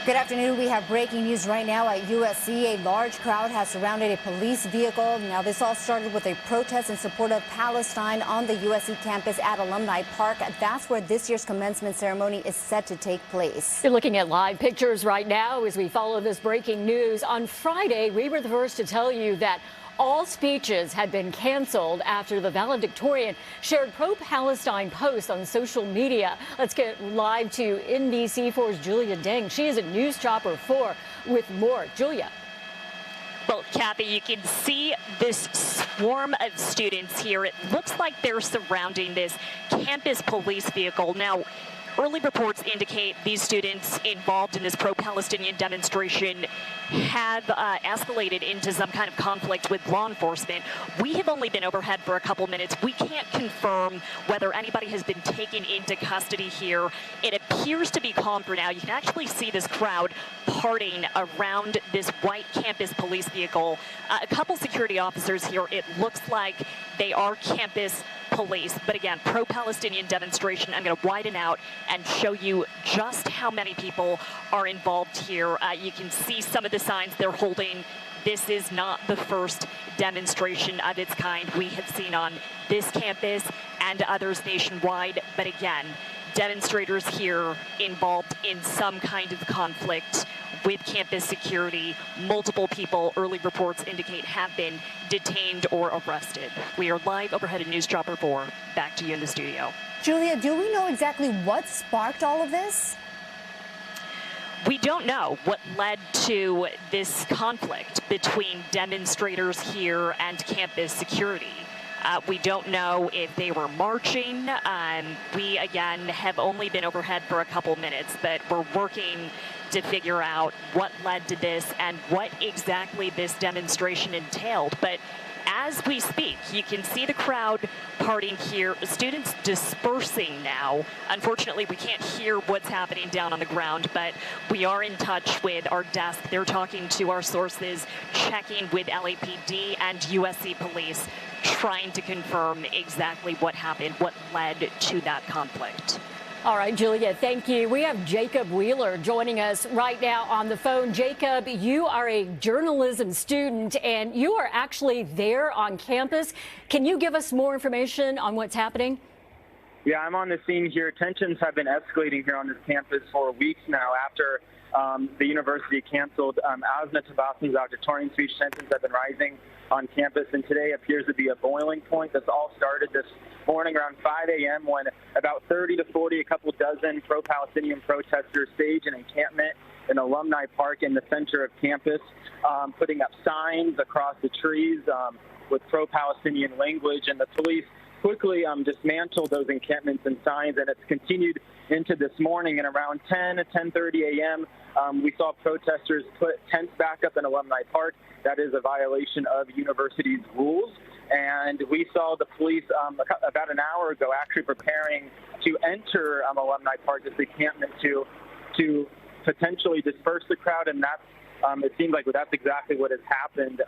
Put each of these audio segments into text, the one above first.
Good afternoon. We have breaking news right now at USC. A large crowd has surrounded a police vehicle. Now, this all started with a protest in support of Palestine on the USC campus at Alumni Park. That's where this year's commencement ceremony is set to take place. You're looking at live pictures right now as we follow this breaking news. On Friday, we were the first to tell you that all speeches had been canceled after the valedictorian shared pro-Palestine posts on social media. Let's get live to NBC4's Julia Deng. She is at News Chopper 4 with more. Julia. Well, Kathy, you can see this swarm of students here. It looks like they're surrounding this campus police vehicle. Now, early reports indicate these students involved in this pro-Palestinian demonstration have escalated into some kind of conflict with law enforcement. We have only been overhead for a couple minutes. We can't confirm whether anybody has been taken into custody here. It appears to be calm for now. You can actually see this crowd parting around this white campus police vehicle. A couple security officers here. It looks like they are campus police, but again, pro-Palestinian demonstration. I'm going to widen out and show you just how many people are involved here. You can see some of the signs they're holding. This is not the first demonstration of its kind we have seen on this campus and others nationwide. But again, demonstrators here involved in some kind of conflict with campus security. Multiple people, early reports indicate, have been detained or arrested. We are live overhead at News Chopper 4. Back to you in the studio. Julia, do we know exactly what sparked all of this? We don't know what led to this conflict between demonstrators here and campus security. We don't know if they were marching. We, again, have only been overhead for a couple minutes, but we're working to figure out what led to this and what exactly this demonstration entailed. But as we speak, you can see the crowd parting here, students dispersing now. Unfortunately, we can't hear what's happening down on the ground, but we are in touch with our desk. They're talking to our sources, checking with LAPD and USC police, trying to confirm exactly what happened, what led to that conflict. All right, Julia, thank you. We have Jacob Wheeler joining us right now on the phone. Jacob, you are a journalism student, and you are actually there on campus. Can you give us more information on what's happening? Yeah, I'm on the scene here. Tensions have been escalating here on this campus for weeks now after the university canceled Asna Tabasum's auditorium speech. Tensions have been rising on campus, and today appears to be a boiling point. This all started this morning around 5 a.m. when about 30 to 40, a couple dozen pro-Palestinian protesters staged an encampment in Alumni Park in the center of campus, putting up signs across the trees with pro-Palestinian language, and the police quickly dismantled those encampments and signs, and it's continued into this morning. And around 10:30 a.m., we saw protesters put tents back up in Alumni Park. That is a violation of university's rules. And we saw the police about an hour ago actually preparing to enter Alumni Park, this encampment, to potentially disperse the crowd. And that's it seems like that's exactly what has happened.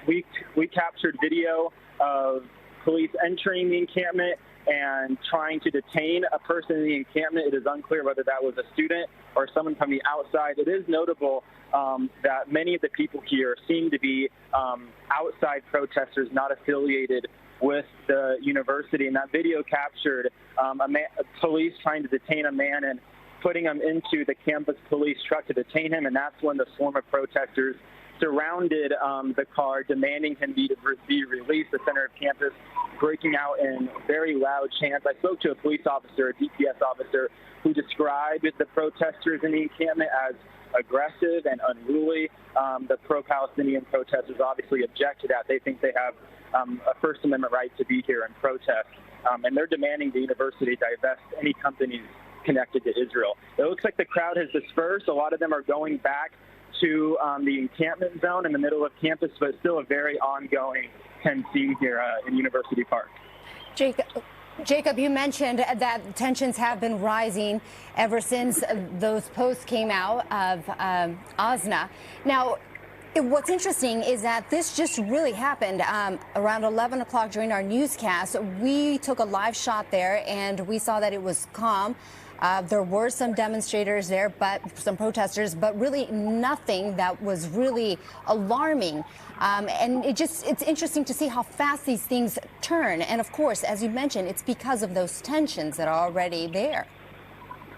We captured video of police entering the encampment and trying to detain a person in the encampment. It is unclear whether that was a student or someone from the outside. It is notable that many of the people here seem to be outside protesters not affiliated with the university. And that video captured police trying to detain a man and putting him into the campus police truck to detain him. And that's when the swarm of protesters surrounded the car, demanding him be released. The center of campus breaking out in very loud chants. I spoke to a police officer, a DPS officer, who described the protesters in the encampment as aggressive and unruly. The pro-Palestinian protesters obviously object to that. They think they have a First Amendment right to be here and protest, and they're demanding the university divest any companies connected to Israel. It looks like the crowd has dispersed. A lot of them are going back to the encampment zone in the middle of campus, but still a very ongoing tense scene here in University Park. Jacob, you mentioned that tensions have been rising ever since those posts came out of Asna. Now, what's interesting is that this just really happened around 11 o'clock during our newscast. We took a live shot there, and we saw that it was calm. There were some demonstrators there, but some protesters, but really nothing that was really alarming. And it's interesting to see how fast these things turn. And of course, as you mentioned, it's because of those tensions that are already there.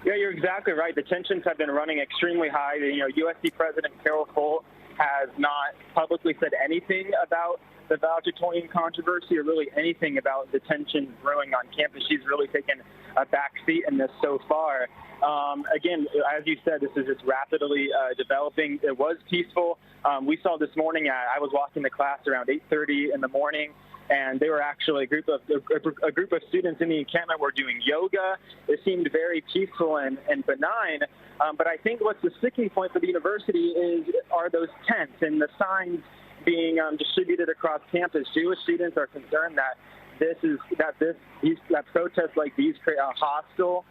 Yeah, you're exactly right. The tensions have been running extremely high. USC President Carol Folt has not publicly said anything about the valedictorian controversy or really anything about the tensions brewing on campus. She's really taken a back seat in this so far. Again, as you said, this is just rapidly developing. It was peaceful. We saw this morning, I was walking to class around 8:30 in the morning, and they were actually a group of students in the encampment were doing yoga. It seemed very peaceful and benign. But I think what's the sticking point for the university are those tents and the signs being distributed across campus. Jewish students are concerned that that protests like these create a hostile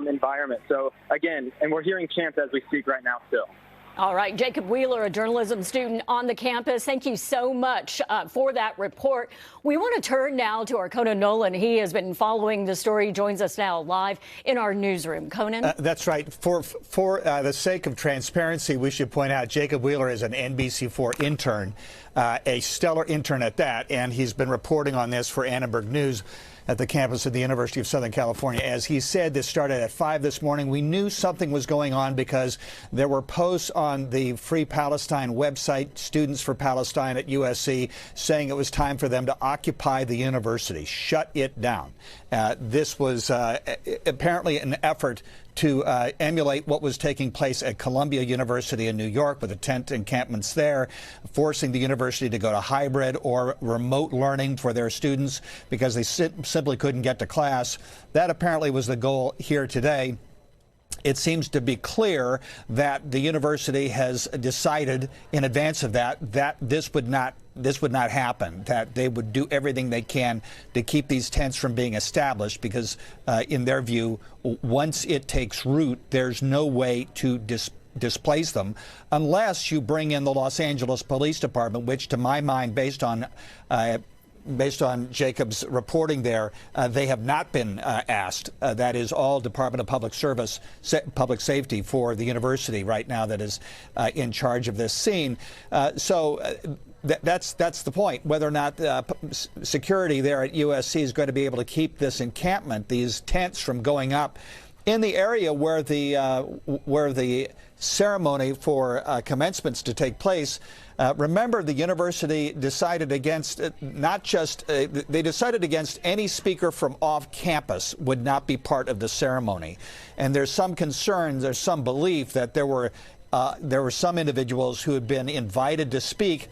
environment. So again, and we're hearing chants as we speak right now still. All right, Jacob Wheeler, a journalism student on the campus. Thank you so much for that report. We want to turn now to our Conan Nolan. He has been following the story. He joins us now live in our newsroom. Conan? That's right. For the sake of transparency, we should point out Jacob Wheeler is an NBC4 intern, a stellar intern at that, and he's been reporting on this for Annenberg News at the campus of the University of Southern California. As he said, this started at 5 this morning. We knew something was going on because there were posts on the Free Palestine website, Students for Palestine at USC, saying it was time for them to occupy the university, shut it down. This was apparently an effort to emulate what was taking place at Columbia University in New York with the tent encampments there, forcing the university to go to hybrid or remote learning for their students because they simply couldn't get to class. That apparently was the goal here today. It seems to be clear that the university has decided in advance of that this would not happen, that they would do everything they can to keep these tents from being established because, in their view, once it takes root, there's no way to displace them unless you bring in the Los Angeles Police Department, which, to my mind, based on Jacob's reporting there, they have not been asked. That is all Department of Public Safety for the university right now that is in charge of this scene. That's the point, whether or not security there at USC is going to be able to keep this encampment, these tents, from going up in the area where the ceremony for commencement's to take place. Remember, the university decided against they decided against any speaker from off campus would not be part of the ceremony. And there's some concern, there's some belief that there were some individuals who had been invited to speak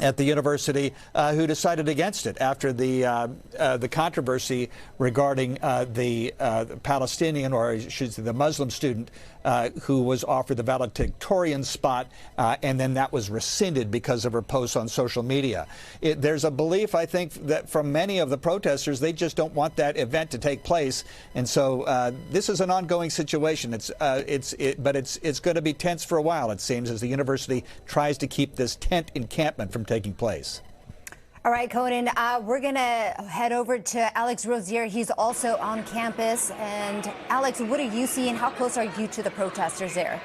at the university who decided against it after the controversy regarding the Palestinian, or I should say the Muslim student who was offered the valedictorian spot, and then that was rescinded because of her posts on social media. There's a belief, I think, that from many of the protesters, they just don't want that event to take place, and so this is an ongoing situation. But it's going to be tense for a while, it seems, as the university tries to keep this tent encampment from taking place. All right, Conan, we're going to head over to Alex Rosier. He's also on campus. And Alex, what are you seeing? How close are you to the protesters there?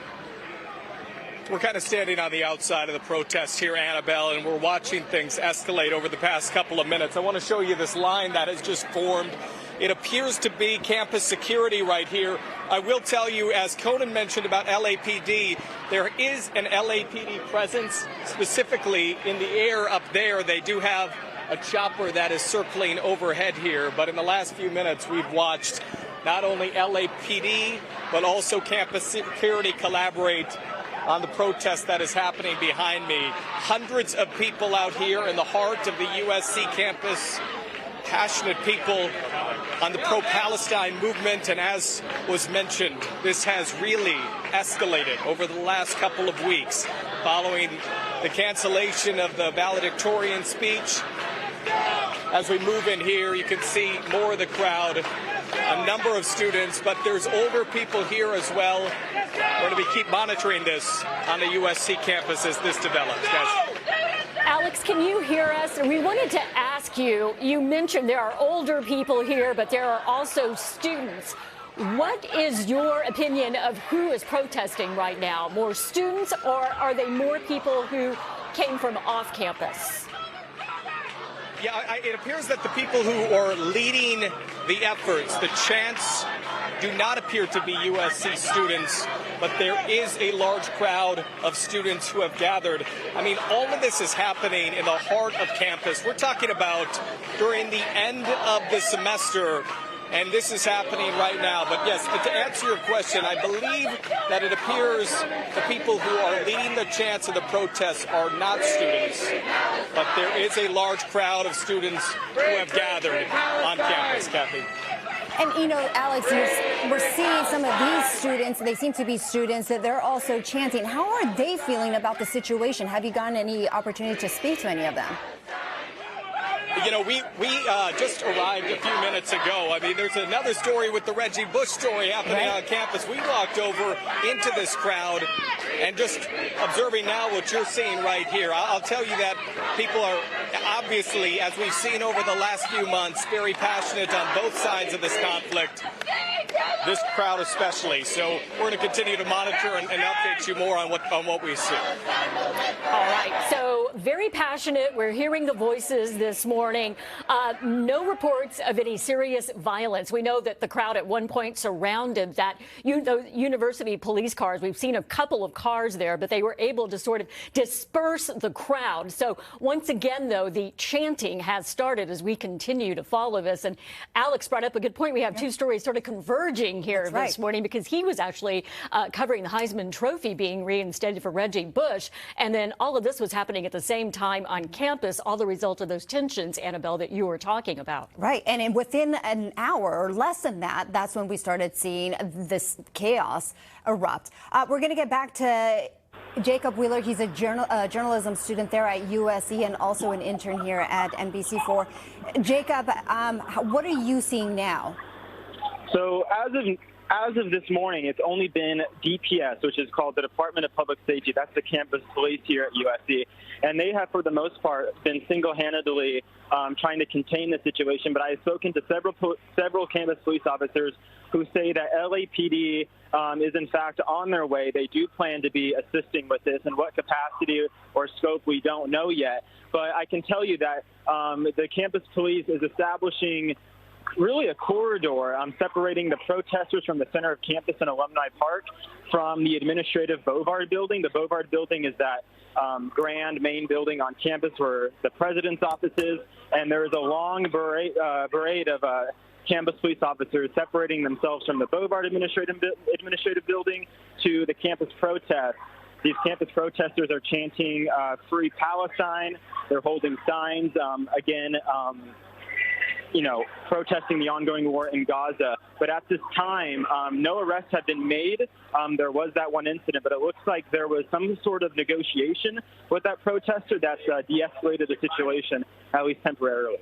We're kind of standing on the outside of the protest here, Annabelle, and we're watching things escalate over the past couple of minutes. I want to show you this line that has just formed. It appears to be campus security right here. I will tell you, as Conan mentioned about LAPD, there is an LAPD presence specifically in the air up there. They do have a chopper that is circling overhead here. But in the last few minutes, we've watched not only LAPD, but also campus security collaborate on the protest that is happening behind me. Hundreds of people out here in the heart of the USC campus, passionate people on the pro-Palestine movement, and as was mentioned, this has really escalated over the last couple of weeks following the cancellation of the valedictorian speech. As we move in here, you can see more of the crowd, a number of students, but there's older people here as well. We're going to keep monitoring this on the USC campus as this develops, guys. Alex, can you hear us? We wanted to ask you, you mentioned there are older people here, but there are also students. What is your opinion of who is protesting right now? More students, or are they more people who came from off campus? Yeah, it appears that the people who are leading the efforts, the chants, do not appear to be USC students, but there is a large crowd of students who have gathered. I mean, all of this is happening in the heart of campus. We're talking about during the end of the semester, and this is happening right now. But yes, to answer your question, I believe that it appears the people who are leading the chants of the protests are not students, but there is a large crowd of students who have gathered on campus, Kathy. And, you know, Alex, we're seeing some of these students, they seem to be students, that they're also chanting. How are they feeling about the situation? Have you gotten any opportunity to speak to any of them? You know, we just arrived a few minutes ago. I mean, there's another story with the Reggie Bush story happening on campus. We walked over into this crowd and just observing now what you're seeing right here. I'll tell you that people are obviously, as we've seen over the last few months, very passionate on both sides of this conflict. This crowd especially. So we're going to continue to monitor and update you more on what we see. All right. So very passionate. We're hearing the voices this morning. No reports of any serious violence. We know that the crowd at one point surrounded that university police cars. We've seen a couple of cars there, but they were able to sort of disperse the crowd. So once again, though, the chanting has started as we continue to follow this. And Alex brought up a good point. We have two stories sort of converging here this morning, because he was actually covering the Heisman Trophy being reinstated for Reggie Bush. And then all of this was happening at the same time on campus, all the result of those tensions, Annabelle, that you were talking about. Right. And within an hour or less than that, that's when we started seeing this chaos erupt. We're going to get back to Jacob Wheeler. He's a journalism student there at USC and also an intern here at NBC4. Jacob, what are you seeing now? So as of this morning, it's only been DPS, which is called the Department of Public Safety. That's the campus police here at USC. And they have, for the most part, been single-handedly trying to contain the situation. But I have spoken to several campus police officers who say that LAPD is, in fact, on their way. They do plan to be assisting with this. In what capacity or scope, we don't know yet. But I can tell you that the campus police is establishing really a corridor separating the protesters from the center of campus and Alumni Park from the administrative Bovard building. The Bovard building is that grand main building on campus where the president's office is, and there is a long parade of campus police officers separating themselves from the Bovard administrative building to the campus protest. These campus protesters are chanting Free Palestine. They're holding signs, protesting the ongoing war in Gaza. But at this time, no arrests have been made. There was that one incident, but it looks like there was some sort of negotiation with that protester that's de-escalated the situation, at least temporarily.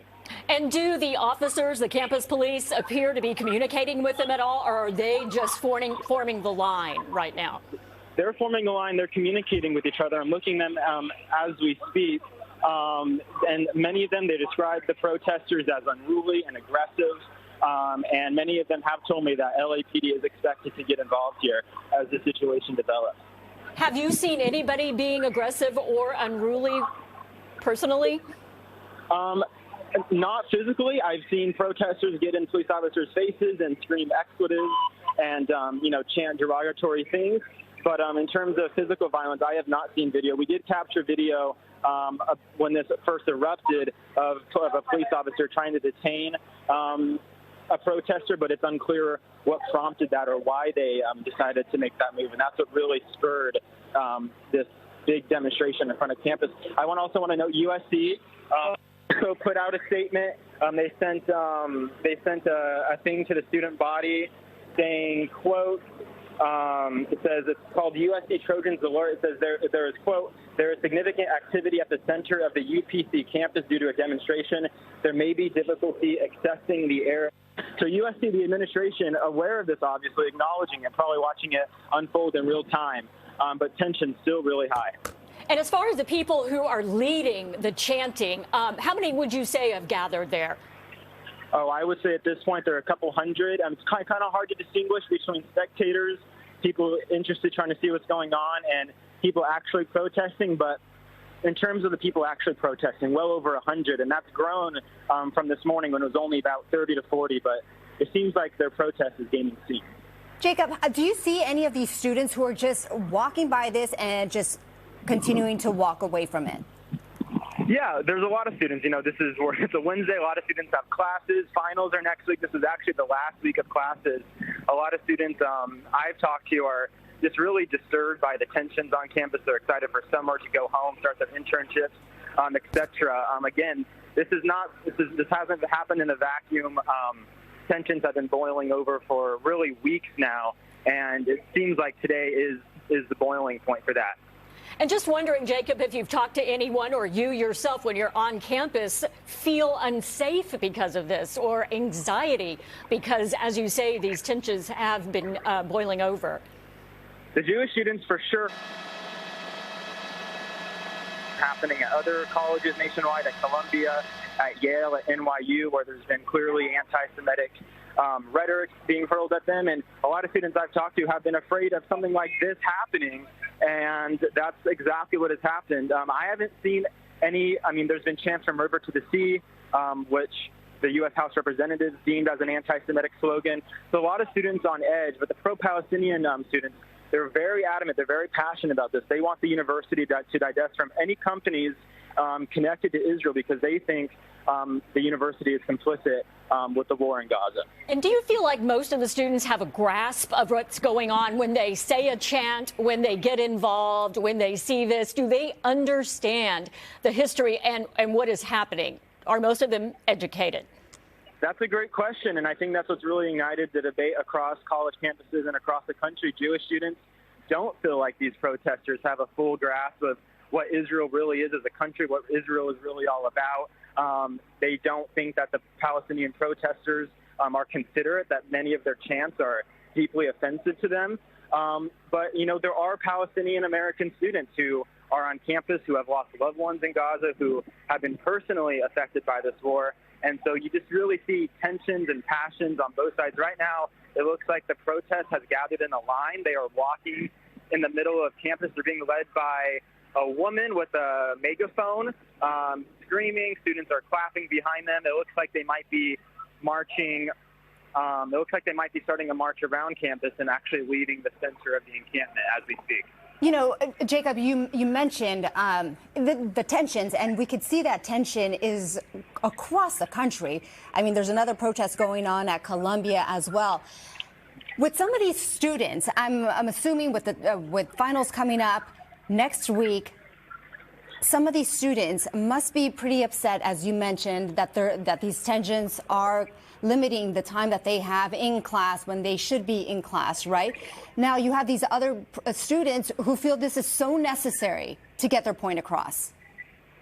And do the officers, the campus police, appear to be communicating with them at all, or are they just forming the line right now? They're forming a line. They're communicating with each other. I'm looking at them as we speak. And many of them, they describe the protesters as unruly and aggressive. And many of them have told me that LAPD is expected to get involved here as the situation develops. Have you seen anybody being aggressive or unruly personally? Not physically. I've seen protesters get in police officers' faces and scream expletives and, chant derogatory things. But in terms of physical violence, I have not seen video. We did capture video when this first erupted of a police officer trying to detain a protester, but it's unclear what prompted that or why they decided to make that move. And that's what really spurred this big demonstration in front of campus. I also want to note USC also put out a statement. They sent a thing to the student body saying, quote, it says it's called USC Trojans Alert. It says there is, quote, there is significant activity at the center of the UPC campus due to a demonstration. There may be difficulty accessing the area. So USC, the administration, aware of this, obviously, acknowledging it, probably watching it unfold in real time, but tension's still really high. And as far as the people who are leading the chanting, how many would you say have gathered there? Oh, I would say at this point there are a couple hundred. It's kind of hard to distinguish between spectators, people interested trying to see what's going on, and people actually protesting. But in terms of the people actually protesting, well over 100, and that's grown from this morning when it was only about 30 to 40. But it seems like their protest is gaining steam. Jacob, do you see any of these students who are just walking by this and just continuing to walk away from it? Yeah, there's a lot of students. This is where it's a Wednesday. A lot of students have classes. Finals are next week. This is actually the last week of classes. A lot of students I've talked to are just really disturbed by the tensions on campus. They're excited for summer to go home, start their internships, etc. Again, this hasn't happened in a vacuum. Tensions have been boiling over for really weeks now, and it seems like today is the boiling point for that. And just wondering, Jacob, if you've talked to anyone or you yourself when you're on campus feel unsafe because of this, or anxiety because, as you say, these tensions have been boiling over. The Jewish students, for sure, happening at other colleges nationwide, at Columbia, at Yale, at NYU, where there's been clearly anti-Semitic rhetoric being hurled at them. And a lot of students I've talked to have been afraid of something like this happening, and that's exactly what has happened. I haven't seen any. There's been chants from River to the Sea, which the U.S. House Representatives deemed as an anti-Semitic slogan. So a lot of students on edge, but the pro-Palestinian students, they're very adamant. They're very passionate about this. They want the university to divest from any companies connected to Israel because they think the university is complicit with the war in Gaza. And do you feel like most of the students have a grasp of what's going on when they say a chant, when they get involved, when they see this? Do they understand the history and what is happening? Are most of them educated? That's a great question, and I think that's what's really ignited the debate across college campuses and across the country. Jewish students don't feel like these protesters have a full grasp of what Israel really is as a country, what Israel is really all about. They don't think that the Palestinian protesters are considerate, that many of their chants are deeply offensive to them. But there are Palestinian American students who are on campus, who have lost loved ones in Gaza, who have been personally affected by this war. And so you just really see tensions and passions on both sides. Right now, it looks like the protest has gathered in a line. They are walking in the middle of campus. They're being led by a woman with a megaphone, screaming. Students are clapping behind them. It looks like they might be marching. It looks like they might be starting a march around campus and actually leaving the center of the encampment as we speak. Jacob, you mentioned the tensions, and we could see that tension is across the country. There's another protest going on at Columbia as well. With some of these students, I'm assuming with finals coming up next week, some of these students must be pretty upset, as you mentioned, that these tensions are limiting the time that they have in class when they should be in class, right? Now you have these other students who feel this is so necessary to get their point across.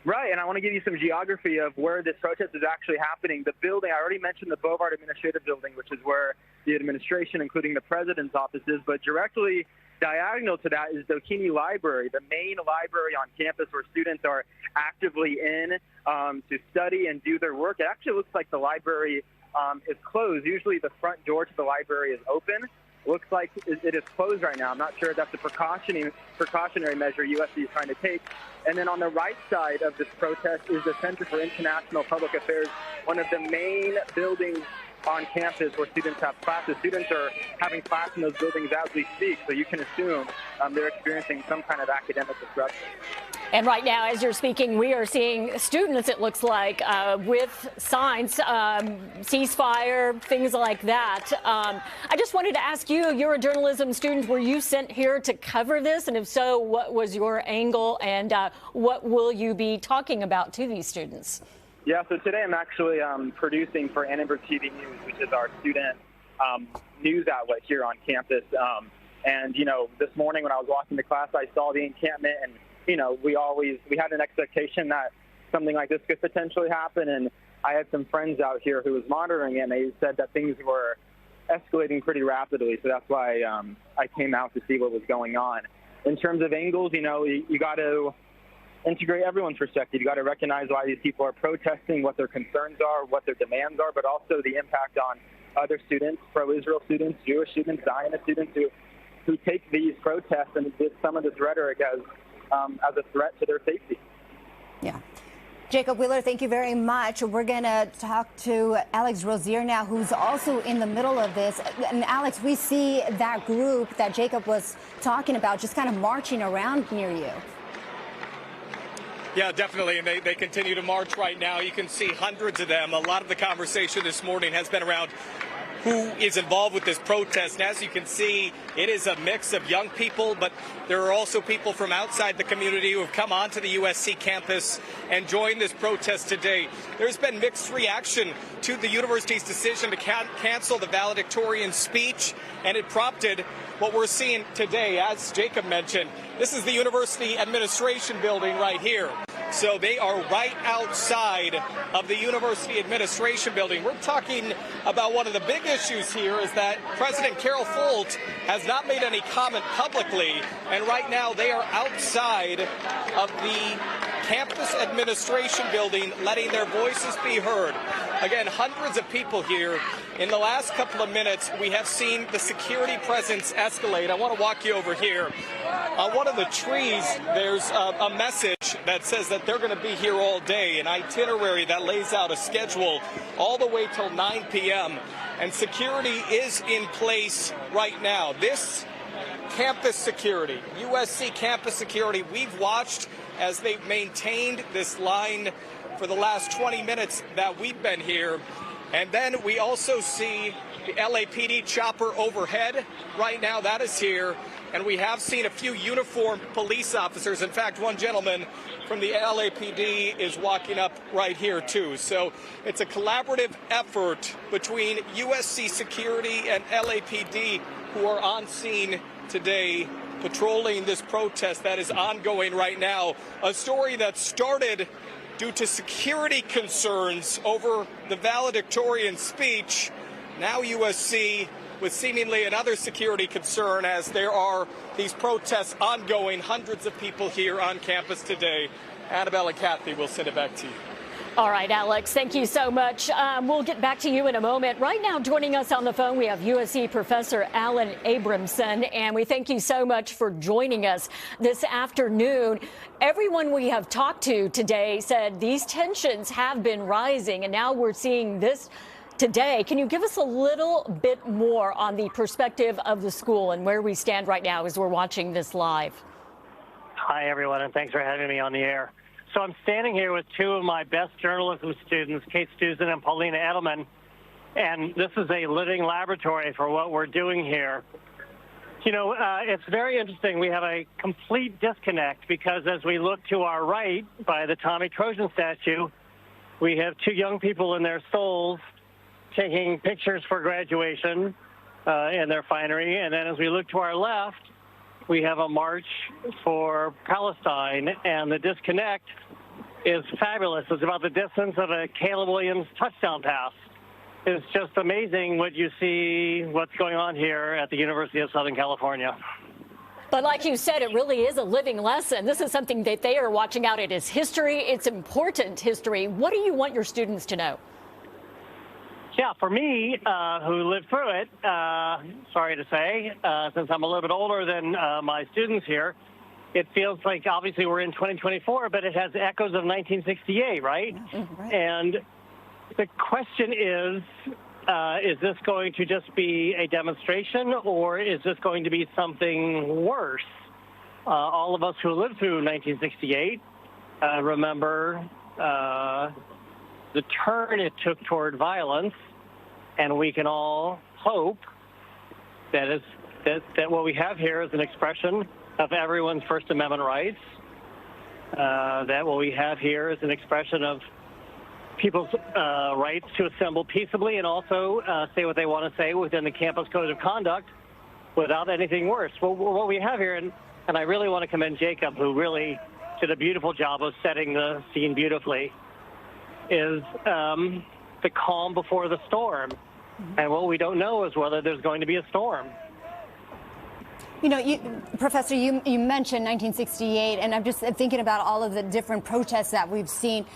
Right, and I want to give you some geography of where this protest is actually happening. The building, I already mentioned the Bovard Administrative Building, which is where the administration, including the president's office, is, but directly diagonal to that is Dokini Library, the main library on campus where students are actively in to study and do their work. It actually looks like the library is closed. Usually the front door to the library is open. Looks like it is closed right now. I'm not sure if that's a precautionary measure USC is trying to take. And then on the right side of this protest is the Center for International Public Affairs, one of the main buildings on campus where students have classes. Students are having class in those buildings as we speak, so you can assume they're experiencing some kind of academic disruption. And right now, as you're speaking, we are seeing students, it looks like, with signs, ceasefire, things like that. I just wanted to ask you, you're a journalism student. Were you sent here to cover this? And if so, what was your angle, and what will you be talking about to these students? Yeah, so today I'm actually producing for Annenberg TV News, which is our student news outlet here on campus. And this morning when I was walking to class, I saw the encampment, and we had an expectation that something like this could potentially happen. And I had some friends out here who was monitoring it, and they said that things were escalating pretty rapidly. So that's why I came out to see what was going on. In terms of angles, you got to integrate everyone's perspective. You got to recognize why these people are protesting, what their concerns are, what their demands are, but also the impact on other students, pro-Israel students, Jewish students, Zionist students who take these protests and some of this rhetoric as a threat to their safety. Yeah. Jacob Wheeler, thank you very much. We're going to talk to Alex Rozier now, who's also in the middle of this. And Alex, we see that group that Jacob was talking about just kind of marching around near you. Yeah, definitely. And they continue to march right now. You can see hundreds of them. A lot of the conversation this morning has been around who is involved with this protest. And as you can see, it is a mix of young people, but there are also people from outside the community who have come onto the USC campus and joined this protest today. There's been mixed reaction to the university's decision to cancel the valedictorian speech, and it prompted what we're seeing today. As Jacob mentioned, this is the university administration building right here. So they are right outside of the university administration building. We're talking about one of the big issues here is that President Carol Folt has not made any comment publicly, and right now they are outside of the campus administration building letting their voices be heard. Again, hundreds of people here. In the last couple of minutes, we have seen the security presence escalate. I want to walk you over here. On one of the trees, there's a message that says that they're going to be here all day, an itinerary that lays out a schedule all the way till 9 p.m. And security is in place right now. This campus security, USC campus security, we've watched as they've maintained this line for the last 20 minutes that we've been here. And then we also see the LAPD chopper overhead right now. That is here. And we have seen a few uniformed police officers. In fact, one gentleman from the LAPD is walking up right here, too. So it's a collaborative effort between USC security and LAPD, who are on scene today patrolling this protest that is ongoing right now. A story that started due to security concerns over the valedictorian speech. Now USC with seemingly another security concern as there are these protests ongoing. Hundreds of people here on campus today. Annabelle and Kathy, we'll send it back to you. All right, Alex, thank you so much. We'll get back to you in a moment. Right now, joining us on the phone, we have USC Professor Alan Abramson, and we thank you so much for joining us this afternoon. Everyone we have talked to today said these tensions have been rising, and now we're seeing this today. Can you give us a little bit more on the perspective of the school and where we stand right now as we're watching this live? Hi, everyone, and thanks for having me on the air. So I'm standing here with two of my best journalism students, Kate Stuzen and Paulina Edelman, and this is a living laboratory for what we're doing here. You know, it's very interesting. We have a complete disconnect because as we look to our right by the Tommy Trojan statue, we have two young people in their stoles taking pictures for graduation in their finery, and then as we look to our left, we have a march for Palestine, and the disconnect is fabulous. It's about the distance of a Caleb Williams touchdown pass. It's just amazing what you see, what's going on here at the University of Southern California. But like you said, it really is a living lesson. This is something that they are watching out. It is history. It's important history. What do you want your students to know? Yeah, for me, who lived through it, sorry to say, since I'm a little bit older than my students here, it feels like obviously we're in 2024, but it has echoes of 1968, right? Right. And the question is this going to just be a demonstration, or is this going to be something worse? All of us who lived through 1968 remember the turn it took toward violence, and we can all hope that what we have here is an expression of everyone's First Amendment rights, that what we have here is an expression of people's rights to assemble peaceably and also say what they want to say within the campus code of conduct without anything worse. Well, what we have here, and I really want to commend Jacob, who really did a beautiful job of setting the scene beautifully, is the calm before the storm. And what we don't know is whether there's going to be a storm. You know, Professor, you mentioned 1968, and I'm just thinking about all of the different protests that we've seen.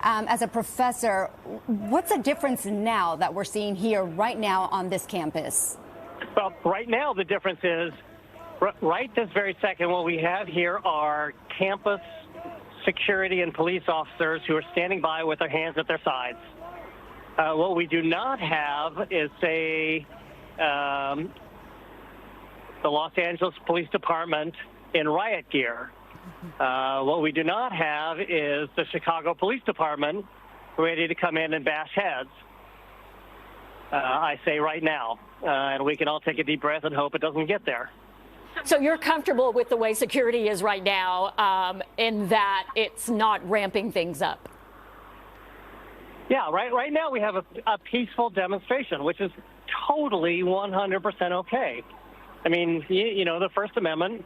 As a professor, what's the difference now that we're seeing here right now on this campus? Well, right now the difference is, right this very second, what we have here are campus security and police officers who are standing by with their hands at their sides. What we do not have is, say, the Los Angeles Police Department in riot gear. What we do not have is the Chicago Police Department ready to come in and bash heads. I say right now, and we can all take a deep breath and hope it doesn't get there. So you're comfortable with the way security is right now, in that it's not ramping things up? Yeah, right now we have a peaceful demonstration, which is totally 100% okay. I mean, you know, the First Amendment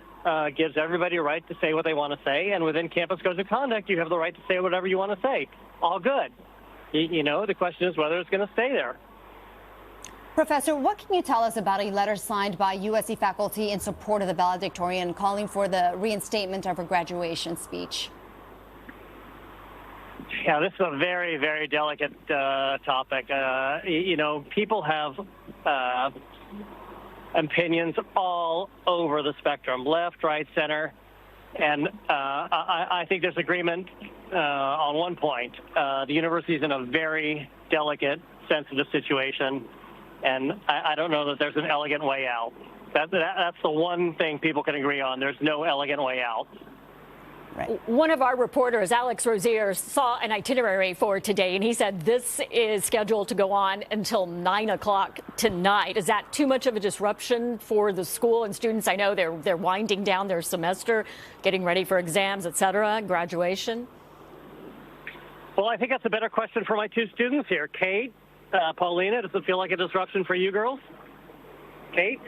gives everybody a right to say what they want to say, and within campus codes of conduct, you have the right to say whatever you want to say. All good. You know, the question is whether it's going to stay there. Professor, what can you tell us about a letter signed by USC faculty in support of the valedictorian calling for the reinstatement of her graduation speech? Yeah, this is a very, very delicate topic. You know, people have opinions all over the spectrum, left, right, center. And I think there's agreement on one point. The university is in a very delicate, sensitive situation. And I don't know that there's an elegant way out. That's the one thing people can agree on. There's no elegant way out. Right. One of our reporters, Alex Rozier, saw an itinerary for today, and he said this is scheduled to go on until 9 o'clock tonight. Is that too much of a disruption for the school and students? I know they're winding down their semester, getting ready for exams, et cetera, graduation. Well, I think that's a better question for my two students here. Kate, Paulina, does it feel like a disruption for you girls? Kate?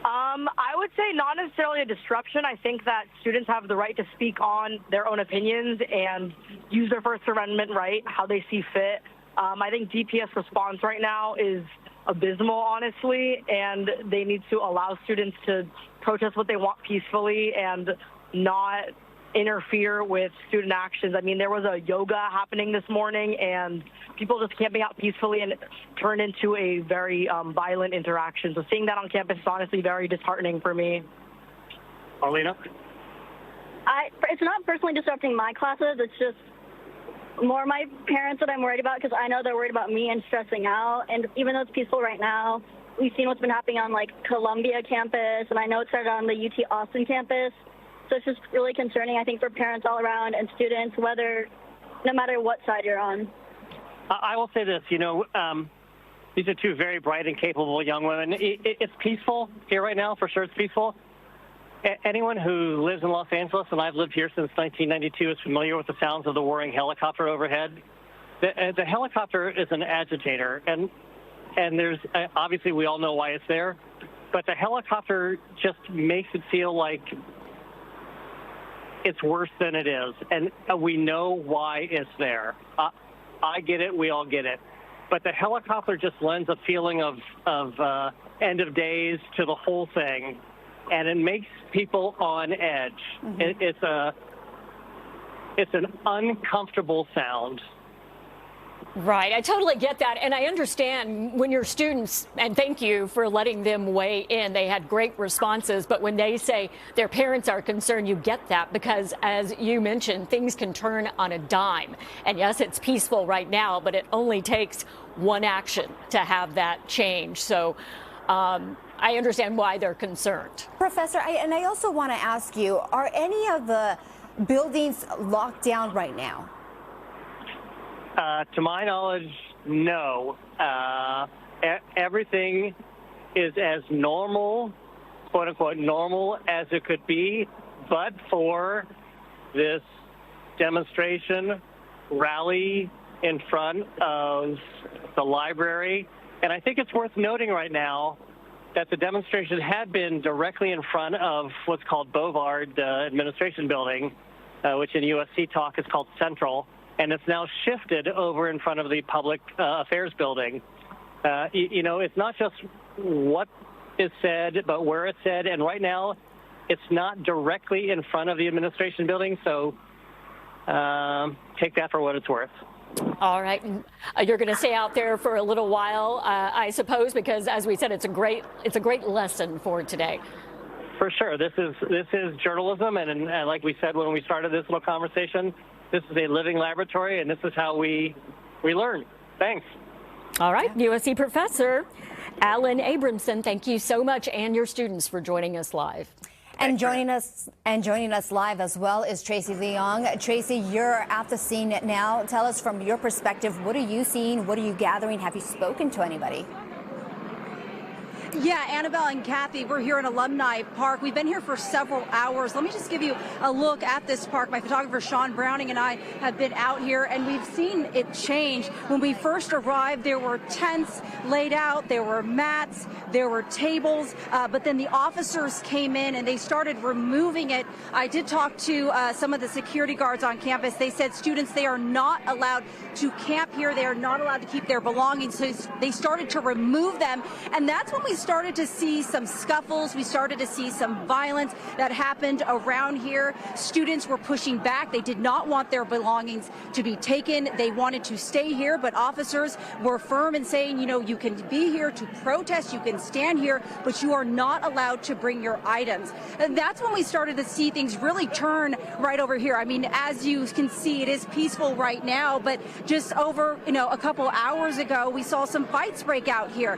I would say not necessarily a disruption. I think that students have the right to speak on their own opinions and use their First Amendment right how they see fit. I think DPS response right now is abysmal, honestly, and they need to allow students to protest what they want peacefully and not interfere with student actions. I mean, there was a yoga happening this morning, and people just camping out peacefully, and it turned into a very violent interaction. So seeing that on campus is honestly very disheartening for me. Paulina? It's not personally disrupting my classes. It's just more my parents that I'm worried about, because I know they're worried about me and stressing out. And even though it's peaceful right now, we've seen what's been happening on, like, Columbia campus, and I know it started on the UT Austin campus. So it's just really concerning, I think, for parents all around and students, no matter what side you're on. I will say this, you know, these are two very bright and capable young women. It's peaceful here right now, for sure it's peaceful. Anyone who lives in Los Angeles, and I've lived here since 1992, is familiar with the sounds of the whirring helicopter overhead. The helicopter is an agitator, and there's obviously we all know why it's there, but the helicopter just makes it feel like it's worse than it is, and we know why it's there. I get it. We all get it. But the helicopter just lends a feeling of end of days to the whole thing, and it makes people on edge. Mm-hmm. It's an uncomfortable sound. Right. I totally get that. And I understand when your students, and thank you for letting them weigh in, they had great responses. But when they say their parents are concerned, you get that, because as you mentioned, things can turn on a dime. And yes, it's peaceful right now, but it only takes one action to have that change. So I understand why they're concerned. Professor, I also want to ask you, are any of the buildings locked down right now? To my knowledge, no. Everything is as normal, quote unquote, normal as it could be, but for this demonstration rally in front of the library. And I think it's worth noting right now that the demonstration had been directly in front of what's called Bovard Administration Building, which in USC talk is called Central. And it's now shifted over in front of the Public Affairs Building. You know, it's not just what is said, but where it's said. And right now, it's not directly in front of the administration building. So take that for what it's worth. All right. You're going to stay out there for a little while, I suppose, because as we said, it's a great lesson for today. For sure. This is journalism. And like we said when we started this little conversation, this is a living laboratory, and this is how we learn. Thanks. All right. USC professor Alan Abramson, thank you so much, and your students for joining us live. And joining us live as well is Tracy Leong. Tracy, you're at the scene now. Tell us from your perspective, what are you seeing? What are you gathering? Have you spoken to anybody? Yeah, Annabelle and Kathy, we're here in Alumni Park. We've been here for several hours. Let me just give you a look at this park. My photographer, Sean Browning, and I have been out here, and we've seen it change. When we first arrived, there were tents laid out, there were mats, there were tables, but then the officers came in and they started removing it. I did talk to some of the security guards on campus. They said students, they are not allowed to camp here. They are not allowed to keep their belongings. So they started to remove them, and that's when we started to see some scuffles. We started to see some violence that happened around here. Students were pushing back. They did not want their belongings to be taken. They wanted to stay here, but officers were firm in saying, you know, you can be here to protest, you can stand here, but you are not allowed to bring your items. And that's when we started to see things really turn right over here. I mean, as you can see, it is peaceful right now, but just over, a couple hours ago, we saw some fights break out here.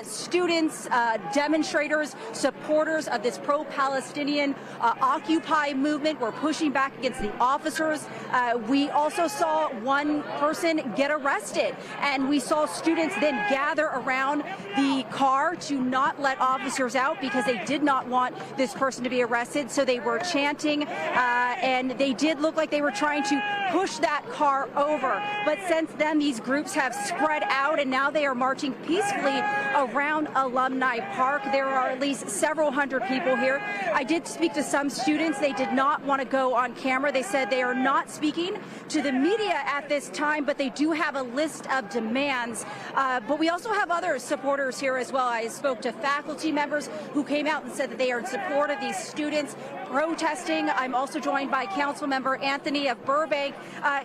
Students, demonstrators, supporters of this pro-Palestinian Occupy movement were pushing back against the officers. We also saw one person get arrested, and we saw students then gather around the car to not let officers out because they did not want this person to be arrested. So they were chanting, and they did look like they were trying to push that car over. But since then, these groups have spread out, and now they are marching peacefully around Alumni Park. There are at least several hundred people here. I did speak to some students. They did not want to go on camera. They said they are not speaking to the media at this time, but they do have a list of demands. But we also have other supporters here as well. I spoke to faculty members who came out and said that they are in support of these students protesting. I'm also joined by Council Member Anthony of Burbank.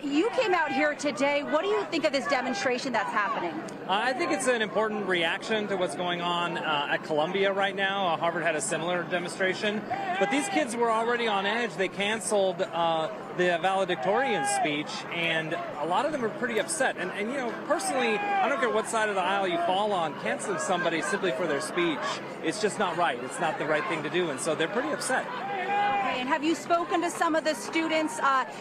You came out here today. What do you think of this demonstration that's happening? I think it's an important reaction to what's going on at Columbia right now. Harvard had a similar demonstration. But these kids were already on edge. They canceled the valedictorian speech, and a lot of them are pretty upset. And personally, I don't care what side of the aisle you fall on, canceling somebody simply for their speech, it's just not right. It's not the right thing to do. And so they're pretty upset. And have you spoken to some of the students?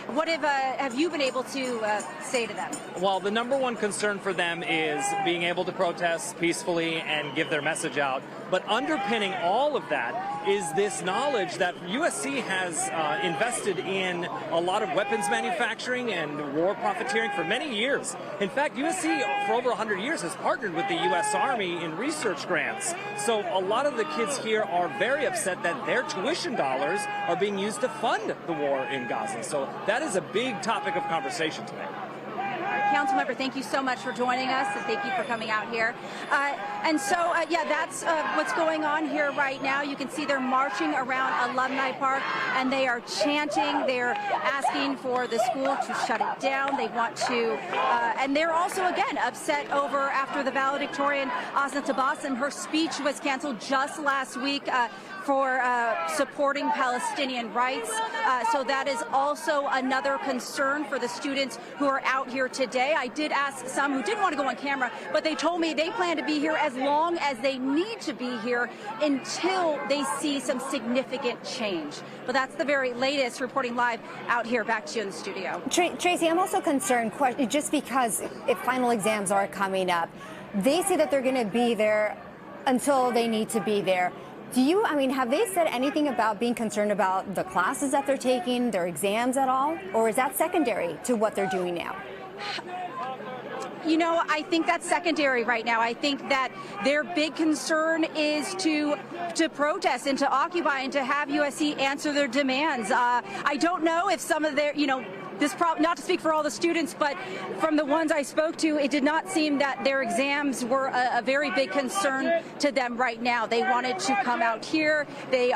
What have you been able to say to them? Well, the number one concern for them is being able to protest peacefully and give their message out. But underpinning all of that is this knowledge that USC has invested in a lot of weapons manufacturing and war profiteering for many years. In fact, USC for over 100 years has partnered with the U.S. Army in research grants. So a lot of the kids here are very upset that their tuition dollars are being used to fund the war in Gaza. So that is a big topic of conversation today. Councilmember, thank you so much for joining us, and thank you for coming out here. That's what's going on here right now. You can see they're marching around Alumni Park, and they are chanting. They're asking for the school to shut it down. They want to, and they're also, again, upset over after the valedictorian, Asna Tabbassum, her speech was canceled just last week for supporting Palestinian rights. So that is also another concern for the students who are out here today. I did ask some who didn't want to go on camera, but they told me they plan to be here as long as they need to be here until they see some significant change. But that's the very latest. Reporting live out here. Back to you in the studio. Tracy, I'm also concerned just because if final exams are coming up, they say that they're going to be there until they need to be there. Have they said anything about being concerned about the classes that they're taking, their exams at all? Or is that secondary to what they're doing now? I think that's secondary right now. I think that their big concern is to protest and to occupy and to have USC answer their demands. I don't know if some of their, not to speak for all the students, but from the ones I spoke to, it did not seem that their exams were a very big concern to them right now. They wanted to come out here. They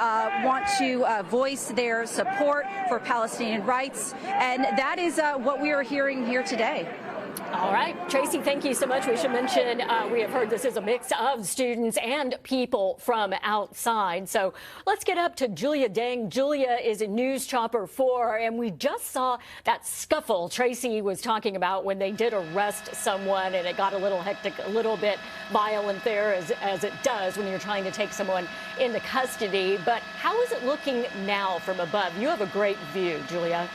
want to voice their support for Palestinian rights, and that is what we are hearing here today. All right, Tracy, thank you so much. We should mention we have heard this is a mix of students and people from outside. So let's get up to Julia Deng. Julia is in News Chopper 4, and we just saw that scuffle Tracy was talking about when they did arrest someone, and it got a little hectic, a little bit violent there, as it does when you're trying to take someone into custody. But how is it looking now from above? You have a great view, Julia.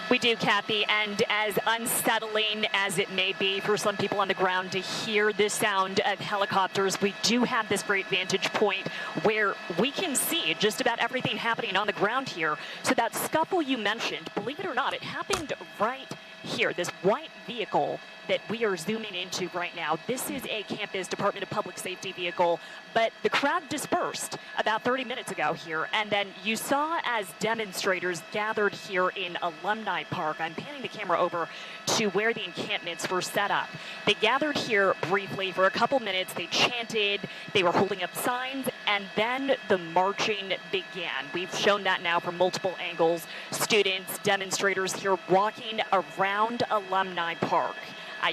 We do, Kathy, and as unsettling as it may be for some people on the ground to hear the sound of helicopters, we do have this great vantage point where we can see just about everything happening on the ground here. So that scuffle you mentioned, believe it or not, it happened right here, this white vehicle that we are zooming into right now. This is a campus Department of Public Safety vehicle, but the crowd dispersed about 30 minutes ago here, and then you saw as demonstrators gathered here in Alumni Park. I'm panning the camera over to where the encampments were set up. They gathered here briefly for a couple minutes. They chanted, they were holding up signs, and then the marching began. We've shown that now from multiple angles. Students, demonstrators here walking around Alumni Park.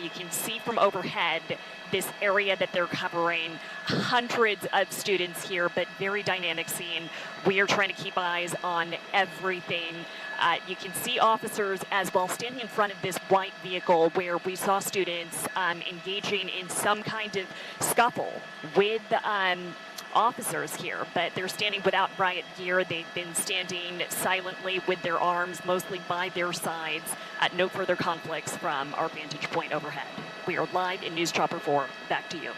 You can see from overhead this area that they're covering. Hundreds of students here, but very dynamic scene. We are trying to keep eyes on everything. You can see officers as well standing in front of this white vehicle where we saw students engaging in some kind of scuffle with officers here, but they're standing without riot gear. They've been standing silently with their arms mostly by their sides. No further conflicts from our vantage point overhead. We are live in News Chopper 4. Back to you.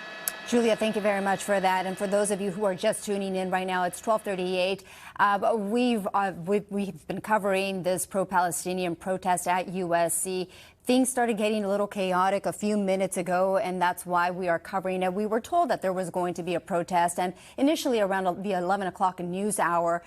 Julia, thank you very much for that. And for those of you who are just tuning in right now, it's 12:38. We've been covering this pro-Palestinian protest at USC. Things started getting a little chaotic a few minutes ago, and that's why we are covering it. We were told that there was going to be a protest, and initially around the 11 o'clock news hour,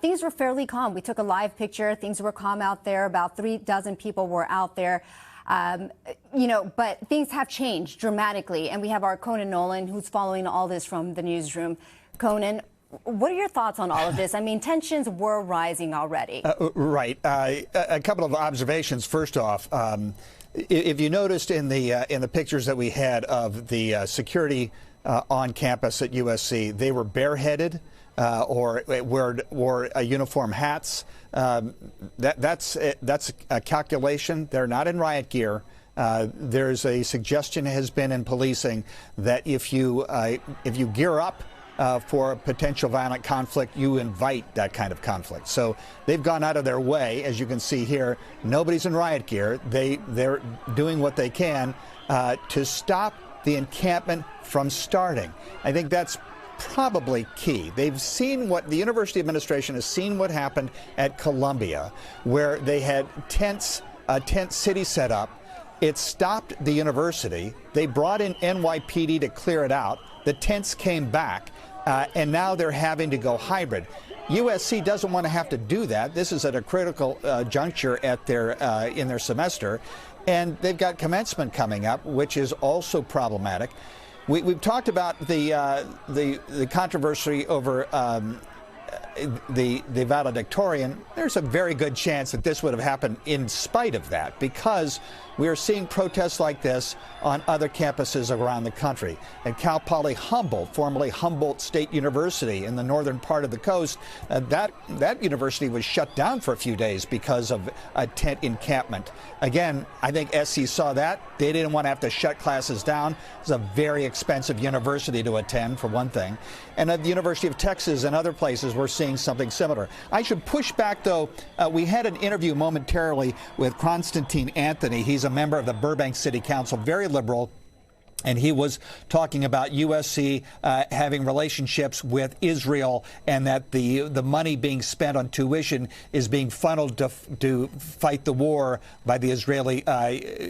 things were fairly calm. We took a live picture. Things were calm out there. About 36 people were out there. But things have changed dramatically, and we have our Conan Nolan, who's following all this from the newsroom. Conan, what are your thoughts on all of this? I mean, tensions were rising already. Right. A couple of observations. First off, if you noticed in the pictures that we had of the security on campus at USC, they were bareheaded or wore uniform hats. That's a calculation. They're not in riot gear. There's a suggestion has been in policing that if you gear up for a potential violent conflict, you invite that kind of conflict. So they've gone out of their way, as you can see here. Nobody's in riot gear. They're doing what they can to stop the encampment from starting. I think that's probably key. They've seen what the university administration has seen what happened at Columbia, where they had a tent city set up. It stopped the university. They brought in NYPD to clear it out. The tents came back, and now they're having to go hybrid. USC doesn't want to have to do that. This is at a critical juncture at in their semester, and they've got commencement coming up, which is also problematic. We've talked about the controversy over the valedictorian. There's a very good chance that this would have happened in spite of that, because we are seeing protests like this on other campuses around the country. At Cal Poly Humboldt, formerly Humboldt State University in the northern part of the coast, that university was shut down for a few days because of a tent encampment. Again, I think SC saw that. They didn't want to have to shut classes down. It's a very expensive university to attend, for one thing. And at the University of Texas and other places, we're seeing something similar. I should push back, though. We had an interview momentarily with Constantine Anthony. He's a member of the Burbank City Council, very liberal. And he was talking about USC having relationships with Israel, and that the money being spent on tuition is being funneled to fight the war by the Israeli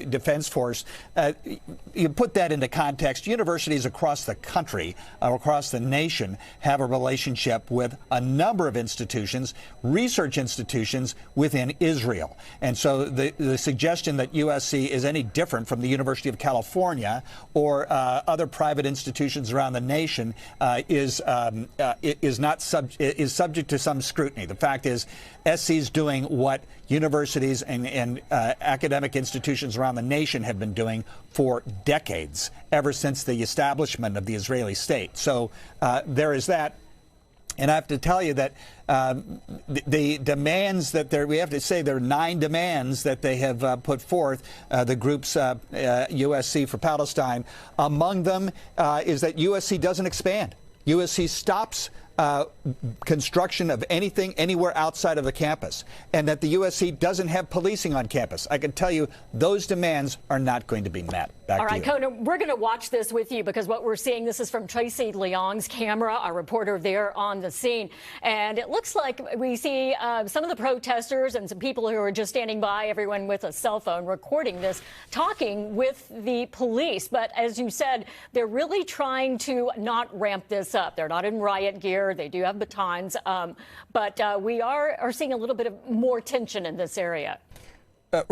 Defense Force. You put that into context. Universities across the country, across the nation, have a relationship with a number of institutions, research institutions within Israel. And so the suggestion that USC is any different from the University of California or other private institutions around the nation is subject to some scrutiny. The fact is, SC's doing what universities and academic institutions around the nation have been doing for decades, ever since the establishment of the Israeli state. So there is that. And I have to tell you that the demands that we have to say there are 9 demands that they have put forth, the groups USC for Palestine. Among them is that USC doesn't expand. USC stops construction of anything anywhere outside of the campus, and that the USC doesn't have policing on campus. I can tell you those demands are not going to be met. Back All to right, you. Conan, we're going to watch this with you, because what we're seeing, this is from Tracy Leong's camera, our reporter there on the scene. And it looks like we see some of the protesters and some people who are just standing by, everyone with a cell phone recording this, talking with the police. But as you said, they're really trying to not ramp this up. They're not in riot gear. They do have batons. But we are seeing a little bit of more tension in this area.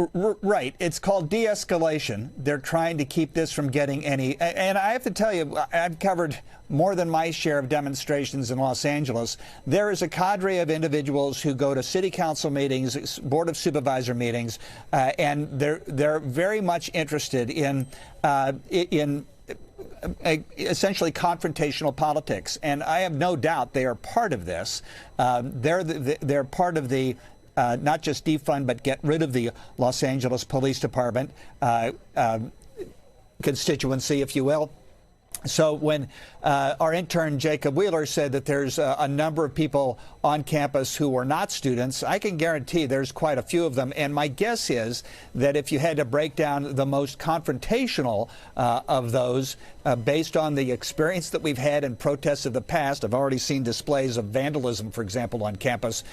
Right. It's called de-escalation. They're trying to keep this from getting any. And I have to tell you, I've covered more than my share of demonstrations in Los Angeles. There is a cadre of individuals who go to city council meetings, board of supervisor meetings, and they're very much interested in essentially confrontational politics. And I have no doubt they are part of this. They're part of the not just defund, but get rid of the Los Angeles Police Department constituency, if you will. So when our intern Jacob Wheeler said that there's a number of people on campus who are not students, I can guarantee there's quite a few of them. And my guess is that if you had to break down the most confrontational of those, based on the experience that we've had in protests of the past, I've already seen displays of vandalism, for example, on campus.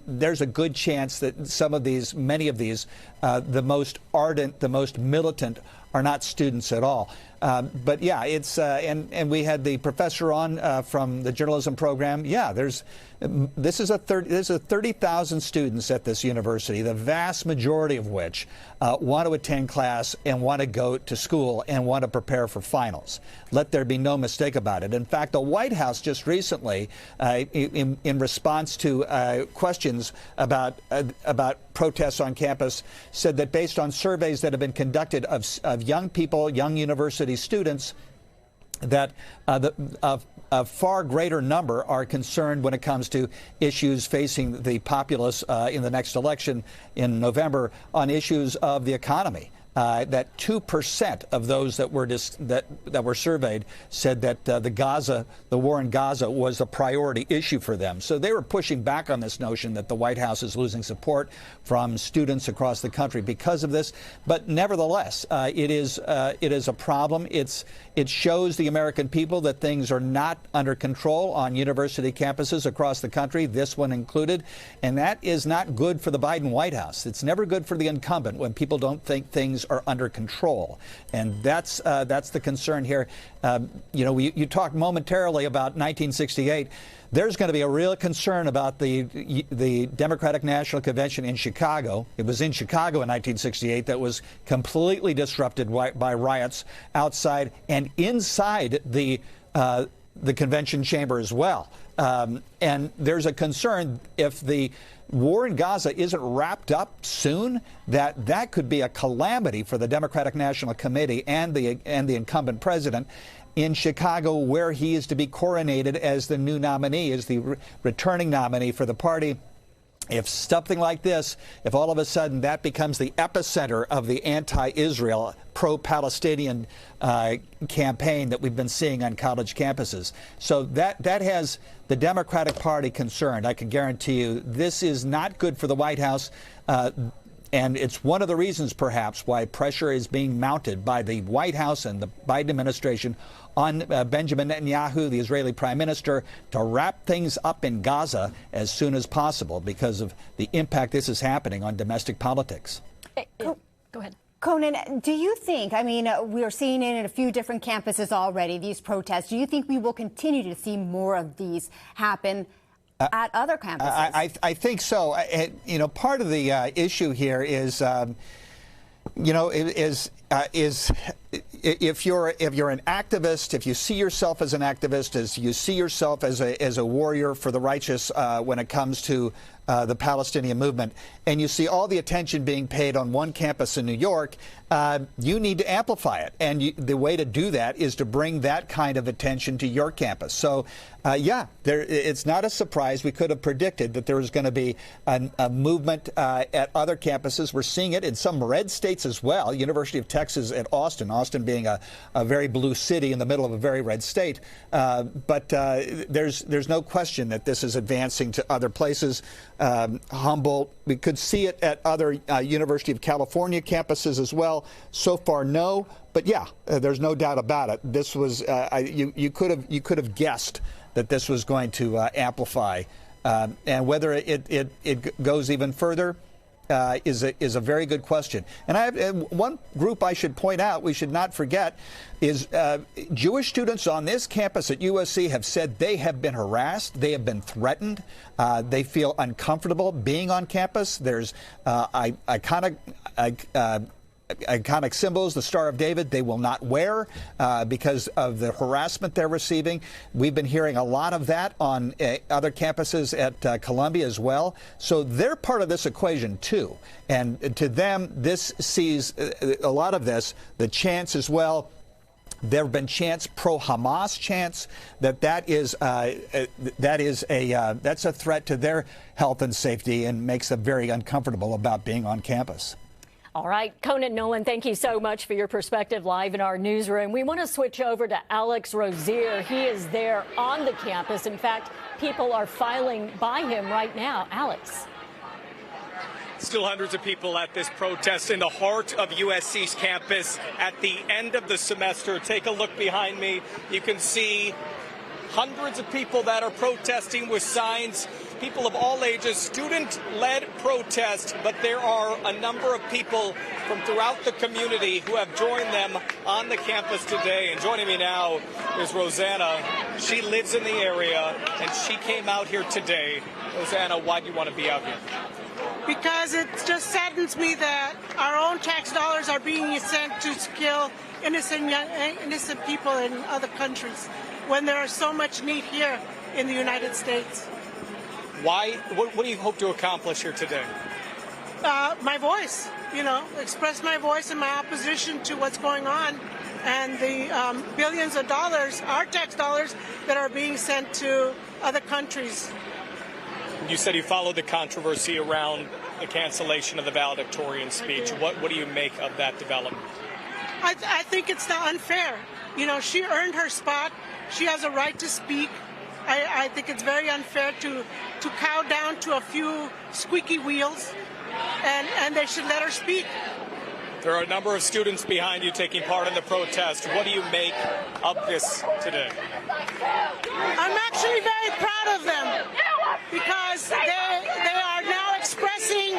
There's a good chance that some of these, many of these, the most ardent, the most militant, are not students at all. But yeah, it's and we had the professor on from the journalism program. Yeah, this is 30,000 students at this university, the vast majority of which want to attend class and want to go to school and want to prepare for finals. Let there be no mistake about it. In fact, the White House just recently, in response to questions about protests on campus, said that based on surveys that have been conducted of young people, young university students, that a far greater number are concerned when it comes to issues facing the populace in the next election in November on issues of the economy. That 2% of those that were surveyed said that the war in Gaza was a priority issue for them. So they were pushing back on this notion that the White House is losing support from students across the country because of this. But nevertheless, it is a problem. It shows the American people that things are not under control on university campuses across the country, this one included, and that is not good for the Biden White House. It's never good for the incumbent when people don't think things are under control, and that's the concern here. You talked momentarily about 1968. There's going to be a real concern about the Democratic National Convention in Chicago. It was in Chicago in 1968 that was completely disrupted by riots outside and inside the convention chamber as well. And there's a concern if the war in Gaza isn't wrapped up soon, that could be a calamity for the Democratic National Committee and the incumbent president in Chicago, where he is to be coronated as the new nominee, as the returning nominee for the party. If something like this, if all of a sudden that becomes the epicenter of the anti-Israel, pro-Palestinian campaign that we've been seeing on college campuses. So that has the Democratic Party concerned. I can guarantee you this is not good for the White House. And it's one of the reasons, perhaps, why pressure is being mounted by the White House and the Biden administration on Benjamin Netanyahu, the Israeli prime minister, to wrap things up in Gaza as soon as possible because of the impact this is happening on domestic politics. Go ahead. Conan, do you think, I mean, we are seeing it in a few different campuses already, these protests. Do you think we will continue to see more of these happen at other campuses? I think so. You know, part of the issue here is, you know, is if you're an activist, if you see yourself as an activist, as you see yourself as a warrior for the righteous when it comes to the Palestinian movement, and you see all the attention being paid on one campus in New York, you need to amplify it. And the way to do that is to bring that kind of attention to your campus. So, yeah, it's not a surprise. We could have predicted that there was going to be a movement at other campuses. We're seeing it in some red states as well. University of Texas at Austin being a very blue city in the middle of a very red state. But there's no question that this is advancing to other places. Humboldt, we could see it at other University of California campuses as well. So far, no. But yeah, there's no doubt about it. This was you could have guessed that this was going to amplify, and whether it goes even further is a very good question. And one group I should point out, we should not forget, is Jewish students on this campus at USC have said they have been harassed, they have been threatened, they feel uncomfortable being on campus. There's iconic symbols, the Star of David, they will not wear because of the harassment they're receiving. We've been hearing a lot of that on other campuses at Columbia as well. So they're part of this equation too. And to them, this sees a lot of this, the chants as well. There have been chants, pro-Hamas chants, that's a threat to their health and safety and makes them very uncomfortable about being on campus. All right, Conan Nolan, thank you so much for your perspective live in our newsroom. We want to switch over to Alex Rozier. He is there on the campus. In fact, people are filing by him right now. Alex. Still hundreds of people at this protest in the heart of USC's campus at the end of the semester. Take a look behind me. You can see hundreds of people that are protesting with signs. People of all ages, student-led protest, but there are a number of people from throughout the community who have joined them on the campus today. And joining me now is Rosanna. She lives in the area, and she came out here today. Rosanna, why do you want to be out here? Because it just saddens me that our own tax dollars are being sent to kill innocent people in other countries when there is so much need here in the United States. Why? What do you hope to accomplish here today? My voice, express my voice in my opposition to what's going on and the billions of dollars, our tax dollars, that are being sent to other countries. You said you followed the controversy around the cancellation of the valedictorian speech. What do you make of that development? I think it's unfair. She earned her spot. She has a right to speak. I think it's very unfair to cow down to a few squeaky wheels, and they should let her speak. There are a number of students behind you taking part in the protest. What do you make of this today? I'm actually very proud of them because they are now expressing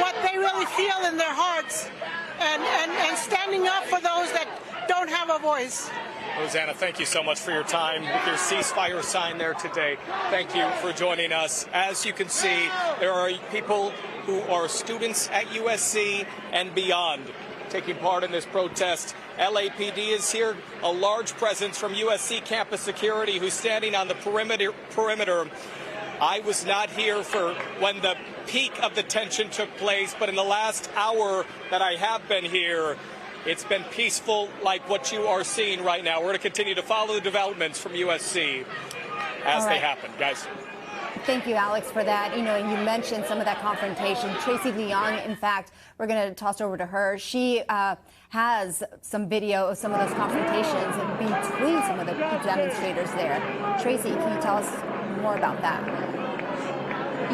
what they really feel in their hearts and standing up for those that don't have a voice. Rosanna, thank you so much for your time with your ceasefire sign there today. Thank you for joining us. As you can see, there are people who are students at USC and beyond taking part in this protest. LAPD is here, a large presence from USC campus security who's standing on the perimeter. I was not here for when the peak of the tension took place, but in the last hour that I have been here, it's been peaceful like what you are seeing right now. We're going to continue to follow the developments from USC as they happen, guys. Thank you, Alex, for that. And you mentioned some of that confrontation. Tracy Leong, in fact, we're going to toss over to her. She has some video of some of those confrontations between some of the demonstrators there. Tracy, can you tell us more about that?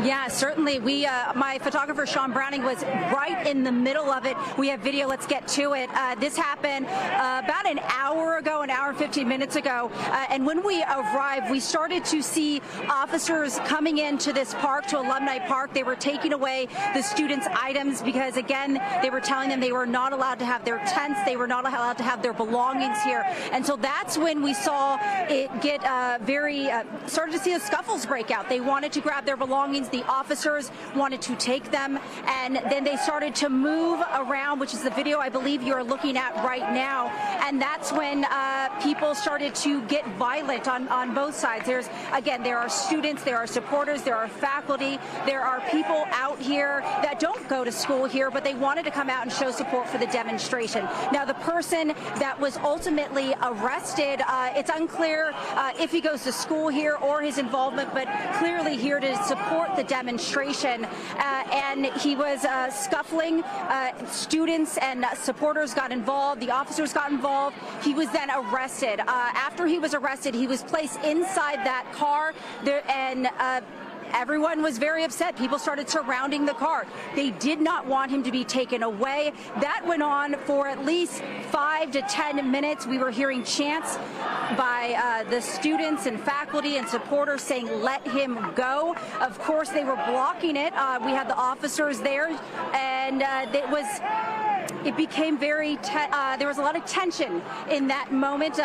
Yeah, certainly. My photographer, Sean Browning, was right in the middle of it. We have video. Let's get to it. This happened about an hour ago, an hour and 15 minutes ago. And when we arrived, we started to see officers coming into this park, to Alumni Park. They were taking away the students' items because, again, they were telling them they were not allowed to have their tents. They were not allowed to have their belongings here. And so that's when we saw it get started to see the scuffles break out. They wanted to grab their belongings. The officers wanted to take them, and then they started to move around, which is the video I believe you are looking at right now. And that's when people started to get violent on both sides. There are students, there are supporters, there are faculty, there are people out here that don't go to school here, but they wanted to come out and show support for the demonstration. Now, the person that was ultimately arrested, it's unclear if he goes to school here or his involvement, but clearly here to support the demonstration. And he was scuffling. Students and supporters got involved. The officers got involved. He was then arrested. After he was arrested, he was placed inside that car and everyone was very upset. People started surrounding the car. They did not want him to be taken away. That went on for at least 5 to 10 minutes. We were hearing chants by the students and faculty and supporters saying, "Let him go." Of course, they were blocking it. We had the officers there, and it became there was a lot of tension in that moment.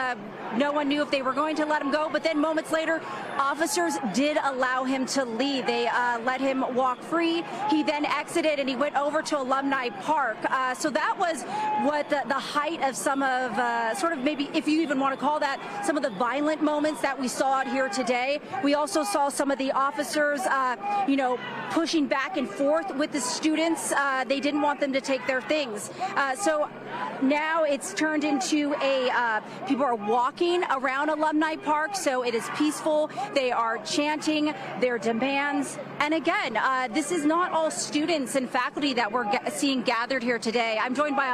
No one knew if they were going to let him go, but then moments later, officers did allow him to leave. They let him walk free. He then exited and he went over to Alumni Park. So that was what the height of some of, sort of maybe, if you even want to call that, some of the violent moments that we saw out here today. We also saw some of the officers, pushing back and forth with the students. They didn't want them to take their things. So now it's turned into people are walking around Alumni Park, so it is peaceful. They are chanting their demands. And again, this is not all students and faculty that we're seeing gathered here today. I'm joined by